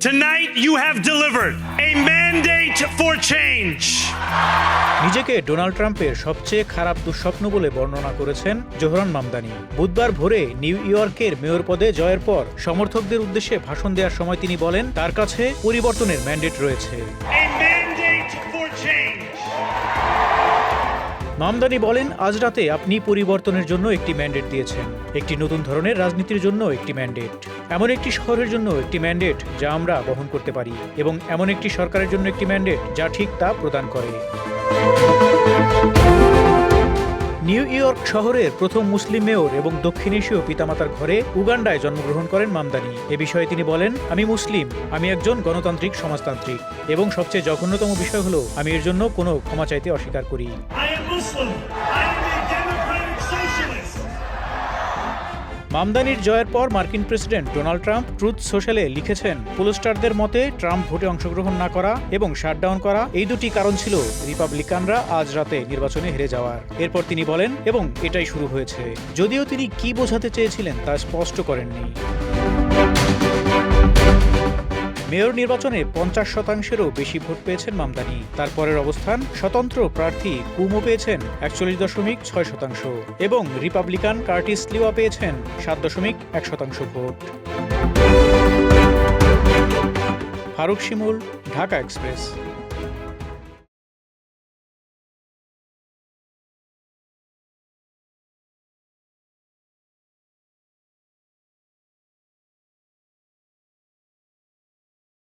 Tonight you have delivered a mandate for change. নিজেকে Donald ট্রাম্পের সবচেয়ে খারাপ দুঃস্বপ্ন বলে বর্ণনা করেছেন জোহরান মামদানি। বুধবার ভোরে নিউ ইয়র্কের মেয়র পদে জয়ের পর সমর্থকদের উদ্দেশ্যে ভাষণ দেওয়ার সময় তিনি বলেন তার কাছে পরিবর্তনের ম্যান্ডেট রয়েছে। A mandate for change. Mamdani বলেন, আজ রাতে আপনি পরিবর্তনের জন্য একটি ম্যান্ডেট দিয়েছেন, একটি নতুন ধরনের রাজনীতির জন্য একটি ম্যান্ডেট, এমন একটি শহরের জন্য একটি ম্যান্ডেট যা আমরা বহন করতে পারি, এবং এমন একটি সরকারের জন্য একটি ম্যান্ডেট যা ঠিক তা প্রদান করে। নিউ ইয়র্ক শহরের প্রথম মুসলিম মেয়র এবং দক্ষিণ এশীয় পিতামাতার ঘরে উগান্ডায় জন্মগ্রহণ করেন মামদানি। এ বিষয়ে তিনি বলেন, আমি মুসলিম, আমি একজন গণতান্ত্রিক সমাজতান্ত্রিক, এবং সবচেয়ে জঘন্যতম বিষয় হলো আমি এর জন্য কোনো ক্ষমা চাইতে অস্বীকার করি। মামদানির জয়ের পর মার্কিন প্রেসিডেন্ট ডোনাল্ড ট্রাম্প ট্রুথ সোশ্যালে লিখেছেন, পোলস্টারদের মতে ট্রাম্প ভোটে অংশগ্রহণ না করা এবং শাটডাউন করা এই দুটি কারণ ছিল রিপাবলিকানরা আজ রাতে নির্বাচনে হেরে যাওয়ার। এরপর তিনি বলেন, এবং এটাই শুরু হয়েছে। যদিও তিনি কি বোঝাতে চেয়েছিলেন তা স্পষ্ট করেননি। মেয়র নির্বাচনে 50%-এরও বেশি ভোট পেয়েছেন মামদানি। তারপরের অবস্থান স্বতন্ত্র প্রার্থী কুমো পেয়েছেন 41.6% এবং রিপাবলিকান কার্টিস লিওয়া পেয়েছেন 7.1% ভোট। ফারুক শিমুল, ঢাকা এক্সপ্রেস।